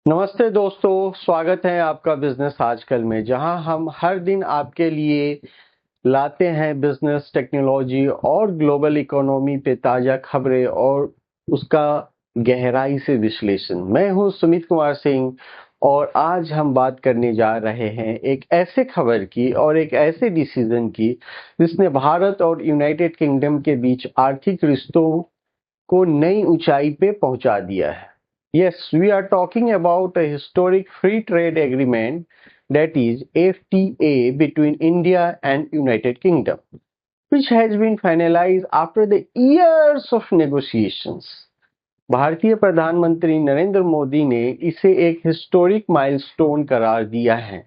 नमस्ते दोस्तों, स्वागत है आपका बिजनेस आजकल में, जहां हम हर दिन आपके लिए लाते हैं बिजनेस, टेक्नोलॉजी और ग्लोबल इकोनॉमी पे ताजा खबरें और उसका गहराई से विश्लेषण। मैं हूं सुमित कुमार सिंह और आज हम बात करने जा रहे हैं एक ऐसे खबर की और एक ऐसे डिसीजन की जिसने भारत और यूनाइटेड किंगडम के बीच आर्थिक रिश्तों को नई ऊंचाई पे पहुंचा दिया है। Yes, we are talking about a historic free trade agreement, that is FTA, between India and United Kingdom, which has been finalized after the years of negotiations. भारतीय प्रधानमंत्री नरेंद्र मोदी ने इसे एक हिस्टोरिक माइलस्टोन करार दिया है।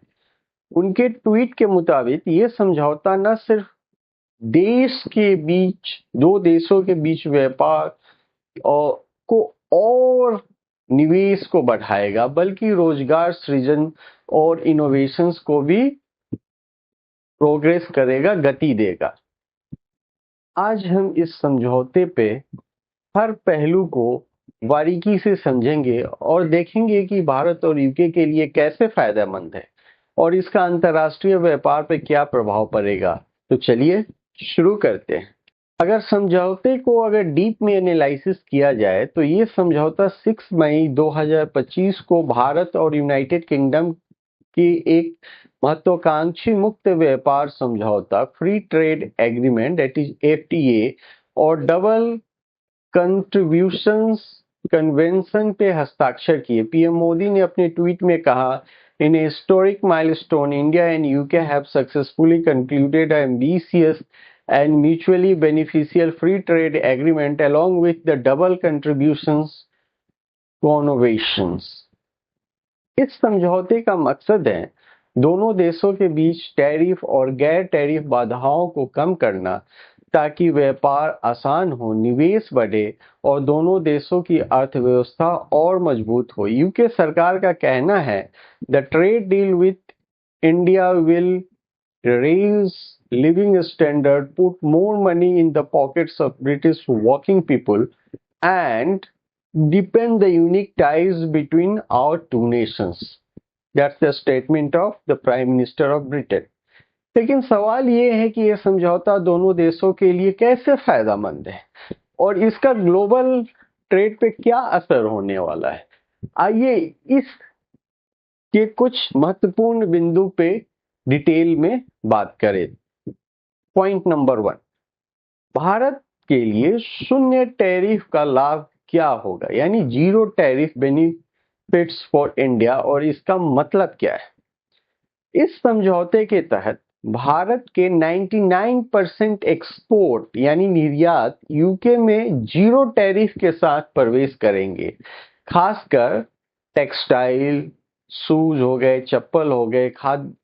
उनके ट्वीट के मुताबिक ये समझौता न सिर्फ देश के बीच, दो देशों के बीच व्यापार को और निवेश को बढ़ाएगा, बल्कि रोजगार सृजन और इनोवेशंस को भी प्रोग्रेस करेगा, गति देगा। आज हम इस समझौते पे हर पहलू को बारीकी से समझेंगे और देखेंगे कि भारत और यूके के लिए कैसे फायदेमंद है और इसका अंतर्राष्ट्रीय व्यापार पे क्या प्रभाव पड़ेगा। तो चलिए शुरू करते हैं। अगर समझौते को डीप में एनालिसिस किया जाए तो ये समझौता 6 मई 2025 को भारत और यूनाइटेड किंगडम की एक महत्वाकांक्षी मुक्त व्यापार समझौता, free trade agreement, that is FTA, और डबल कंट्रीब्यूशंस कन्वेंशन पे हस्ताक्षर किए। पीएम मोदी ने अपने ट्वीट में कहा, in a historic milestone, India and UK have successfully concluded an ambitious and mutually beneficial free trade agreement along with the double contributions conventions. इस समझौते का मकसद है दोनों देशों के बीच टैरिफ और गैर टैरिफ बाधाओं को कम करना ताकि व्यापार आसान हो, निवेश बढ़े और दोनों देशों की अर्थव्यवस्था और मजबूत हो। यूके सरकार का कहना है, the trade deal with India will raise living standard, put more money in the pockets of British working people, and deepen the unique ties between our two nations. That's the statement of the Prime Minister of Britain. लेकिन सवाल ये है कि यह समझौता दोनों देशों के लिए कैसे फायदेमंद है और इसका ग्लोबल ट्रेड पे क्या असर होने वाला है। आइए इस के कुछ महत्वपूर्ण बिंदु पे डिटेल में बात करें। पॉइंट नंबर 1, भारत के लिए शून्य टैरिफ का लाभ क्या होगा, यानी zero tariff benefits for India, और इसका मतलब क्या है। इस समझौते के तहत भारत के 99% एक्सपोर्ट यानी निर्यात यूके में जीरो टैरिफ के साथ प्रवेश करेंगे। खासकर टेक्सटाइल, शूज हो गए, चप्पल हो गए, खाद्य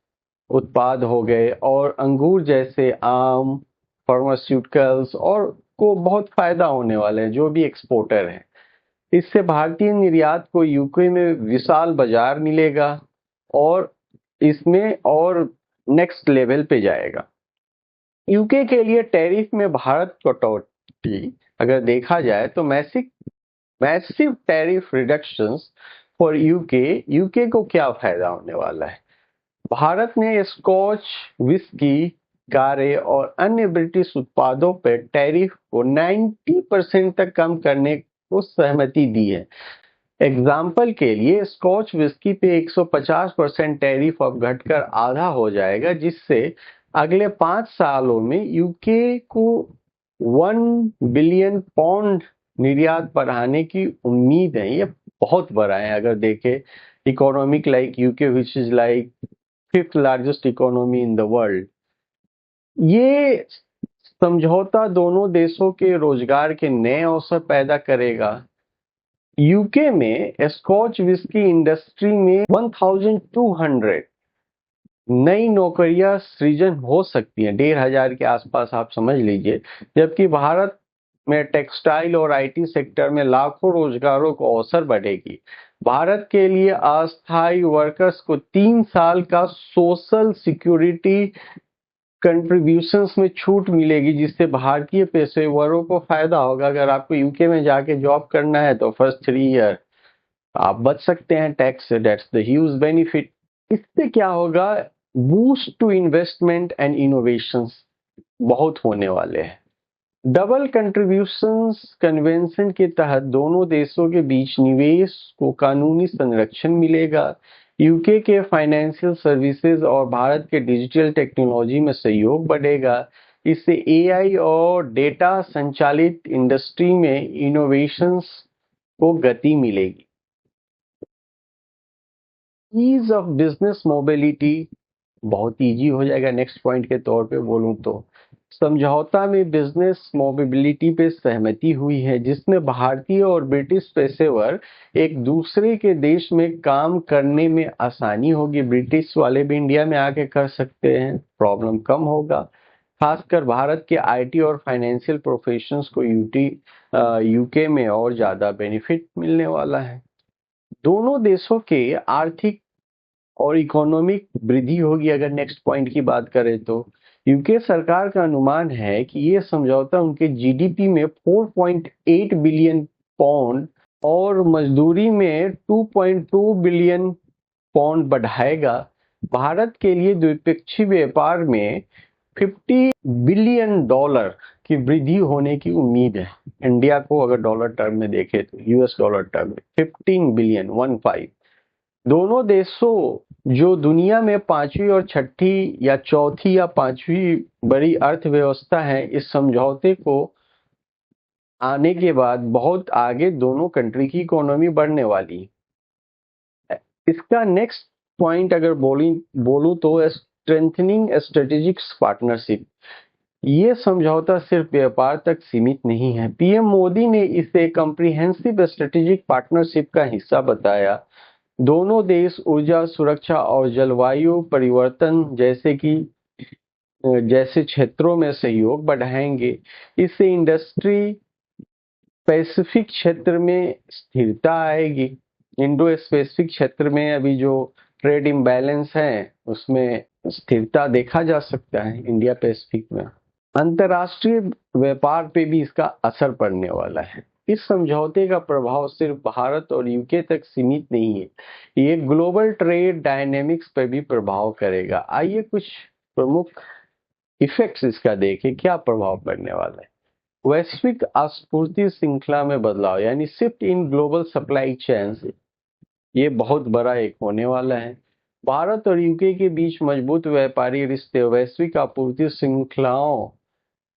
उत्पाद हो गए और अंगूर जैसे आम, फार्मास्यूटिकल्स और को बहुत फायदा होने वाले हैं जो भी एक्सपोर्टर हैं। इससे भारतीय निर्यात को यूके में विशाल बाजार मिलेगा और इसमें और नेक्स्ट लेवल पे जाएगा। यूके के लिए टैरिफ में भारत कटौती अगर देखा जाए तो massive tariff reductions for UK को क्या फायदा होने वाला है। भारत ने स्कॉच, विस्की, कारे और अन्य ब्रिटिश उत्पादों पर टैरिफ को 90% तक कम करने को सहमति दी है। एग्जाम्पल के लिए स्कॉच विस्की पे 150% टैरिफ अब घटकर आधा हो जाएगा, जिससे अगले 5 सालों में यूके को 1 बिलियन पाउंड निर्यात बढ़ाने की उम्मीद है। ये बहुत बड़ा है अगर देखें economic like UK which is like 5th largest economy in the world. ये समझौता दोनों देशों के रोजगार के नए अवसर पैदा करेगा। यूके में स्कॉच विस्की इंडस्ट्री में 1200 नई नौकरियां सृजन हो सकती हैं, 1500 के आसपास आप समझ लीजिए, जबकि भारत में टेक्सटाइल और आईटी सेक्टर में लाखों रोजगारों को अवसर बढ़ेगी। भारत के लिए अस्थायी वर्कर्स को 3 साल का सोशल सिक्योरिटी कंट्रीब्यूशंस में छूट मिलेगी, जिससे भारतीय पेशेवरों को फायदा होगा। अगर आपको यूके में जाके जॉब करना है तो फर्स्ट 3 ईयर आप बच सकते हैं टैक्स से, दैट्स द ह्यूज बेनिफिट। इससे क्या होगा, boost to investment and innovations बहुत होने वाले हैं। डबल कंट्रीब्यूशंस कन्वेंशन के तहत दोनों देशों के बीच निवेश को कानूनी संरक्षण मिलेगा। यूके के फाइनेंशियल सर्विसेज और भारत के डिजिटल टेक्नोलॉजी में सहयोग बढ़ेगा। इससे एआई और डेटा संचालित इंडस्ट्री में इनोवेशंस को गति मिलेगी। ईज ऑफ बिजनेस मोबिलिटी बहुत इजी हो जाएगा। नेक्स्ट पॉइंट के तौर पे बोलूं तो समझौता में बिजनेस मोबिलिटी पे सहमति हुई है, जिसमें भारतीय और ब्रिटिश पेशेवर एक दूसरे के देश में काम करने में आसानी होगी। ब्रिटिश वाले भी इंडिया में आके कर सकते हैं, प्रॉब्लम कम होगा। खासकर भारत के आईटी और फाइनेंशियल प्रोफेशंस को यूके में और ज्यादा बेनिफिट मिलने वाला है। दोनों देशों के आर्थिक और इकोनॉमिक वृद्धि होगी। अगर नेक्स्ट पॉइंट की बात करें तो यूके सरकार का अनुमान है कि ये समझौता उनके जीडीपी में 4.8 बिलियन पाउंड और मजदूरी में 2.2 बिलियन पाउंड बढ़ाएगा। भारत के लिए द्विपक्षीय व्यापार में 50 बिलियन डॉलर की वृद्धि होने की उम्मीद है। इंडिया को अगर डॉलर टर्म में देखें तो यूएस डॉलर टर्म में 15 बिलियन 15। दोनों देशों जो दुनिया में पांचवी और छठी या चौथी या पांचवी बड़ी अर्थव्यवस्था है, इस समझौते को आने के बाद बहुत आगे दोनों कंट्री की इकोनॉमी बढ़ने वाली है। इसका नेक्स्ट पॉइंट अगर बोलूं तो स्ट्रेंथनिंग स्ट्रेटेजिक पार्टनरशिप। ये समझौता सिर्फ व्यापार तक सीमित नहीं है। पीएम मोदी ने इसे कॉम्प्रिहेंसिव स्ट्रेटेजिक पार्टनरशिप का हिस्सा बताया। दोनों देश ऊर्जा सुरक्षा और जलवायु परिवर्तन जैसे क्षेत्रों में सहयोग बढ़ाएंगे। इससे इंडस्ट्री पैसिफिक क्षेत्र में स्थिरता आएगी। इंडो पैसिफिक क्षेत्र में अभी जो ट्रेड इम्बैलेंस है उसमें स्थिरता देखा जा सकता है इंडिया पैसिफिक में। अंतर्राष्ट्रीय व्यापार पे भी इसका असर पड़ने वाला है। इस समझौते का प्रभाव सिर्फ भारत और यूके तक सीमित नहीं है, ये ग्लोबल ट्रेड डायनेमिक्स पर भी प्रभाव करेगा। आइए कुछ प्रमुख इफेक्ट्स इसका देखें, क्या प्रभाव पड़ने वाला है। वैश्विक आपूर्ति श्रृंखला में बदलाव यानी shift in global supply chains, ये बहुत बड़ा एक होने वाला है। भारत और यूके के बीच मजबूत व्यापारी रिश्ते वैश्विक आपूर्ति श्रृंखलाओं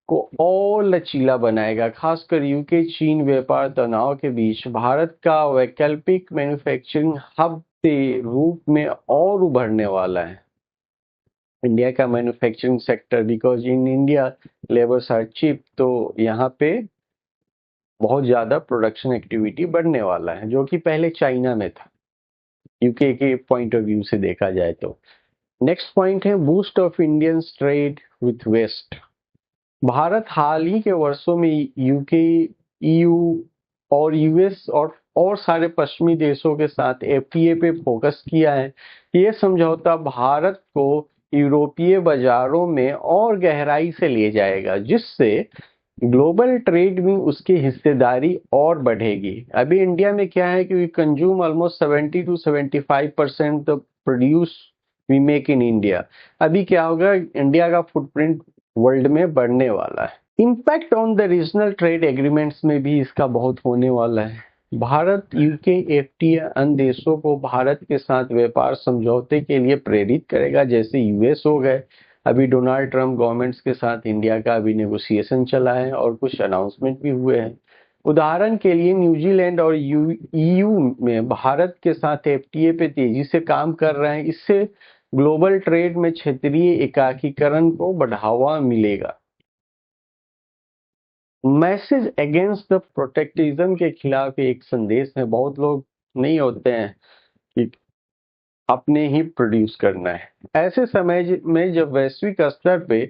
को और लचीला बनाएगा। खासकर यूके चीन व्यापार तनाव के बीच भारत का वैकल्पिक मैन्युफैक्चरिंग हब के रूप में और उभरने वाला है। इंडिया का manufacturing sector, because in India labours are cheap, तो यहाँ पे बहुत ज्यादा प्रोडक्शन एक्टिविटी बढ़ने वाला है, जो कि पहले चाइना में था यूके के पॉइंट ऑफ व्यू से देखा जाए तो। नेक्स्ट पॉइंट है boost of Indian trade with West. Bharat हाल ही के वर्षों में यूके, ईयू और यूएस और सारे पश्चिमी देशों के साथ एफटीए पे फोकस किया है। ये समझौता भारत को यूरोपीय बाजारों में और गहराई से ले जाएगा, जिससे ग्लोबल ट्रेड में उसकी हिस्सेदारी और बढ़ेगी। अभी इंडिया में क्या है कि we consume almost 70 to 75% the produce we make in India. अभी क्या होगा, इंडिया का फुटप्रिंट वर्ल्ड में बढ़ने वाला है। Impact on the regional trade agreements में भी इसका बहुत होने वाला है। भारत, यूके, एफटीए अन्य देशों को भारत के साथ व्यापार समझौते के लिए प्रेरित करेगा, जैसे यूएस हो गए। अभी डोनाल्ड ट्रंप गवर्नमेंट्स के साथ इंडिया का अभी नेगोशिएशन चला है और कुछ अनाउंसमेंट भी हुए हैं। उदाहरण के लिए न्यूजीलैंड और ईयू में भारत के साथ एफटीए पे तेजी से काम कर रहे हैं। इससे ग्लोबल ट्रेड में क्षेत्रीय एकीकरण को बढ़ावा मिलेगा। मैसेज अगेंस्ट द प्रोटेक्टिज्म के खिलाफ एक संदेश है। बहुत लोग नहीं होते हैं कि अपने ही प्रोड्यूस करना है। ऐसे समय में जब वैश्विक स्तर पे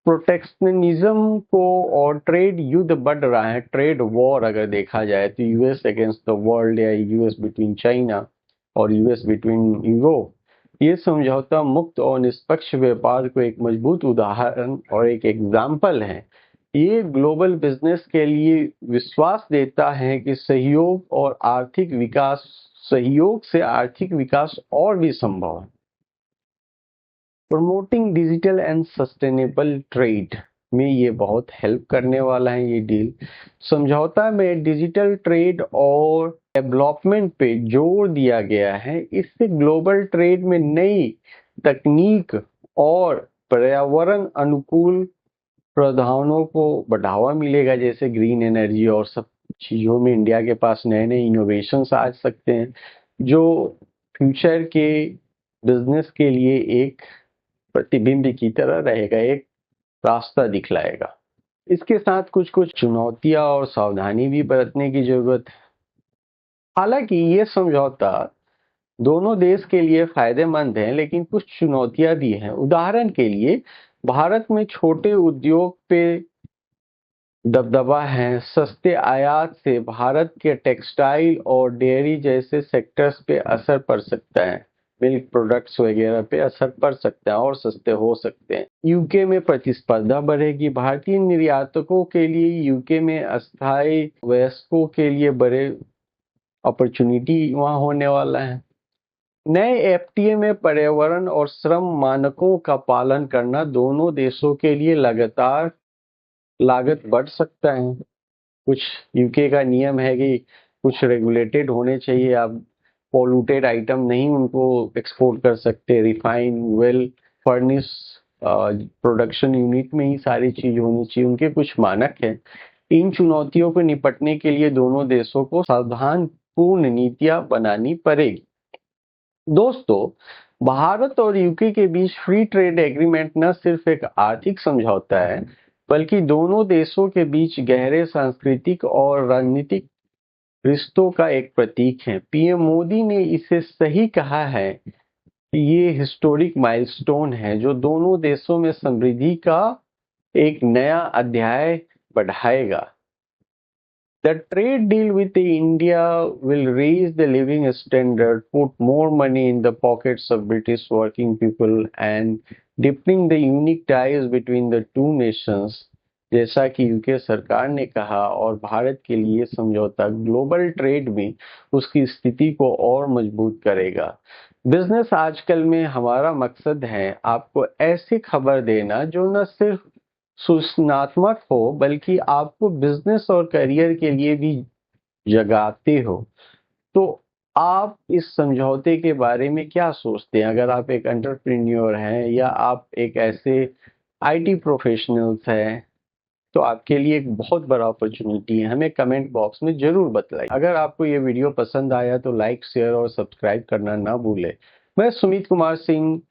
प्रोटेक्शनिज्म को और ट्रेड युद्ध बढ़ रहा है, ट्रेड वॉर अगर देखा जाए तो यूएस अगेंस्ट द वर्ल्ड या यूएस बिटवीन चाइना और यूएस बिटवीन यूरोप, ये समझौता मुक्त और निष्पक्ष व्यापार को एक मजबूत उदाहरण और एक एग्जाम्पल है। ये ग्लोबल बिजनेस के लिए विश्वास देता है कि सहयोग और आर्थिक विकास सहयोग से आर्थिक विकास और भी संभव है। Promoting digital and sustainable trade में ये बहुत हेल्प करने वाला है ये डील। समझौता में डिजिटल ट्रेड और डेवलपमेंट पे जोर दिया गया है। इससे ग्लोबल ट्रेड में नई तकनीक और पर्यावरण अनुकूल प्रावधानों को बढ़ावा मिलेगा, जैसे ग्रीन एनर्जी और सब चीजों में इंडिया के पास नए नए इनोवेशंस आ सकते हैं, जो फ्यूचर के बिजनेस के लिए एक प्रतिबिंब की तरह रहेगा, एक रास्ता दिखलाएगा। इसके साथ कुछ कुछ चुनौतियां और सावधानी भी बरतने की जरूरत है। हालांकि ये समझौता दोनों देश के लिए फायदेमंद है, लेकिन कुछ चुनौतियां भी हैं। उदाहरण के लिए भारत में छोटे उद्योग पे दबदबा है। सस्ते आयात से भारत के टेक्सटाइल और डेयरी जैसे सेक्टर्स पे असर पड़ सकता है। मिल्क प्रोडक्ट्स वगैरह पे असर पड़ सकता है और सस्ते हो सकते हैं। यूके में प्रतिस्पर्धा बढ़ेगी। भारतीय निर्यातकों के लिए यूके में अस्थायी वयस्कों के लिए बड़े अपॉर्चुनिटी वहां होने वाला है। नए एफटीए में पर्यावरण और श्रम मानकों का पालन करना दोनों देशों के लिए लगातार लागत बढ़ सकता है। कुछ यूके का नियम है कि कुछ रेगुलेटेड होने चाहिए, आप पोल्यूटेड आइटम नहीं उनको एक्सपोर्ट कर सकते। Refine well furnish production unit में ही सारी चीज होनी चाहिए, उनके कुछ मानक हैं। इन चुनौतियों को निपटने के लिए दोनों देशों को सावधानपूर्ण नीतियां बनानी पड़ेगी। दोस्तों, भारत और यूके के बीच फ्री ट्रेड एग्रीमेंट न सिर्फ एक आर्थिक समझौता है, बल्कि दोनों देशों के बीच गहरे सांस्कृतिक और राजनीतिक रिश्तों का एक प्रतीक है। पीएम मोदी ने इसे सही कहा है कि ये हिस्टोरिक माइलस्टोन है जो दोनों देशों में समृद्धि का एक नया अध्याय बढ़ाएगा। The trade deal with India will raise the living standard, put more money in the pockets of British working people and deepening the unique ties between the two nations। जैसा कि यूके सरकार ने कहा, और भारत के लिए समझौता ग्लोबल ट्रेड में उसकी स्थिति को और मजबूत करेगा। बिजनेस आजकल में हमारा मकसद है आपको ऐसी खबर देना जो न सिर्फ सूचनात्मक हो, बल्कि आपको बिजनेस और करियर के लिए भी जगाते हो। तो आप इस समझौते के बारे में क्या सोचते हैं? अगर आप एक एंटरप्रेन्योर हैं या आप एक ऐसे आईटी प्रोफेशनल्स हैं, तो आपके लिए एक बहुत बड़ा अपॉर्चुनिटी है। हमें कमेंट बॉक्स में जरूर बताइए। अगर आपको ये वीडियो पसंद आया तो लाइक, शेयर और सब्सक्राइब करना ना भूलें। मैं सुमित कुमार सिंह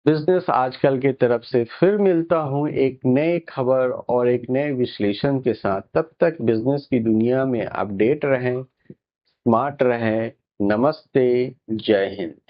बिजनेस आजकल की तरफ से फिर मिलता हूं एक नए खबर और एक नए विश्लेषण के साथ। तब तक बिजनेस की दुनिया में अपडेट रहें, स्मार्ट रहें। नमस्ते, जय हिंद।